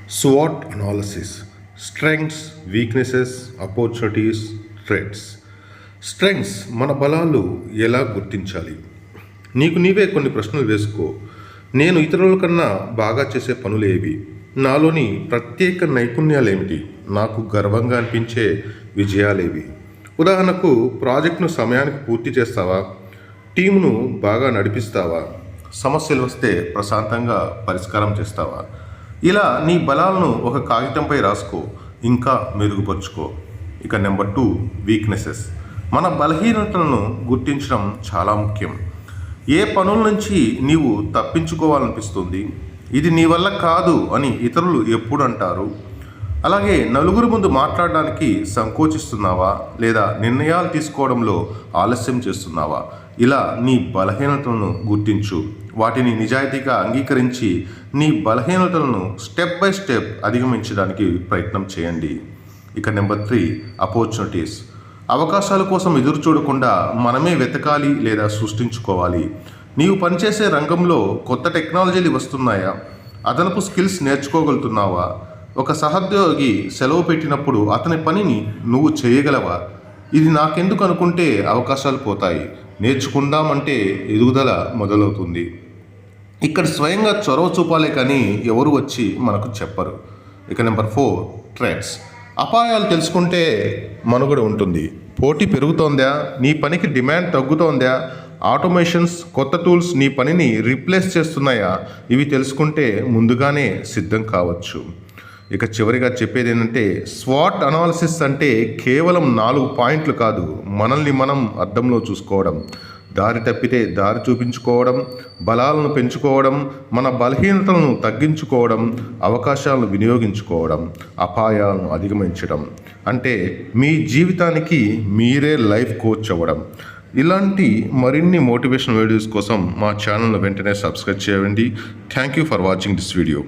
SWOT analysis: strengths, weaknesses, opportunities, threats. Strengths మన బలాలు ఎలా గుర్తించాలి? నీకు నీవే కొన్ని ప్రశ్నలు వేసుకో. నేను ఇతరుల కన్నా బాగా చేసే పనులు ఏవి? నాలోని ప్రత్యేక నైపుణ్యాలు ఏమిటి? నాకు గర్వంగా అనిపించే విజయాలేవి? ఉదాహరణకు, ప్రాజెక్టును సమయానికి పూర్తి చేస్తావా? టీమును బాగా నడిపిస్తావా? సమస్యలు వస్తే ప్రశాంతంగా పరిష్కారం చేస్తావా? ఇలా నీ బలాలను ఒక కాగితంపై రాసుకో, ఇంకా మెరుగుపరుచుకో. ఇక నెంబర్ 2, వీక్నెసెస్. మన బలహీనతలను గుర్తించడం చాలా ముఖ్యం. ఏ పనుల నుంచి నీవు తప్పించుకోవాలనిపిస్తుంది? ఇది నీ వల్ల కాదు అని ఇతరులు ఎప్పుడు అంటారు? అలాగే నలుగురు ముందు మాట్లాడడానికి సంకోచిస్తున్నావా, లేదా నిర్ణయాలు తీసుకోవడంలో ఆలస్యం చేస్తున్నావా? ఇలా నీ బలహీనతలను గుర్తించు, వాటిని నిజాయితీగా అంగీకరించి నీ బలహీనతలను స్టెప్ బై స్టెప్ అధిగమించడానికి ప్రయత్నం చేయండి. ఇక నెంబర్ 3, ఆపర్చునిటీస్. అవకాశాల కోసం ఎదురు చూడకుండా మనమే వెతకాలి లేదా సృష్టించుకోవాలి. నీవు పనిచేసే రంగంలో కొత్త టెక్నాలజీలు వస్తున్నాయా? అదనపు స్కిల్స్ నేర్చుకోగలుగుతున్నావా? ఒక సహోద్యోగి సెలవు పెట్టినప్పుడు అతని పనిని నువ్వు చేయగలవా? ఇది నాకెందుకు అనుకుంటే అవకాశాలు పోతాయి. నేర్చుకుందామంటే ఎదుగుదల మొదలవుతుంది. ఇక్కడ స్వయంగా చొరవ చూపాలే కానీ ఎవరు వచ్చి మనకు చెప్పరు. ఇక నెంబర్ 4, థ్రెట్స్. అపాయాలు తెలుసుకుంటే మనుగడ ఉంటుంది. పోటీ పెరుగుతోందా? నీ పనికి డిమాండ్ తగ్గుతోందా? ఆటోమేషన్స్, కొత్త టూల్స్ నీ పనిని రీప్లేస్ చేస్తున్నాయా? ఇవి తెలుసుకుంటే ముందుగానే సిద్ధం కావచ్చు. ఇక చివరిగా చెప్పేది ఏంటంటే, స్వాట్ అనాలిసిస్ అంటే కేవలం 4 పాయింట్లు కాదు. మనల్ని మనం అద్దంలో చూసుకోవడం, దారి తప్పితే దారి చూపించుకోవడం, బలాలను పెంచుకోవడం, మన బలహీనతలను తగ్గించుకోవడం, అవకాశాలను వినియోగించుకోవడం, అపాయాలను అధిగమించడం. అంటే మీ జీవితానికి మీరే లైఫ్ కోచ్ అవ్వడం. ఇలాంటి మరిన్ని మోటివేషన్ వీడియోస్ కోసం మా ఛానల్ను వెంటనే సబ్స్క్రైబ్ చేయండి. Thank you for watching this video.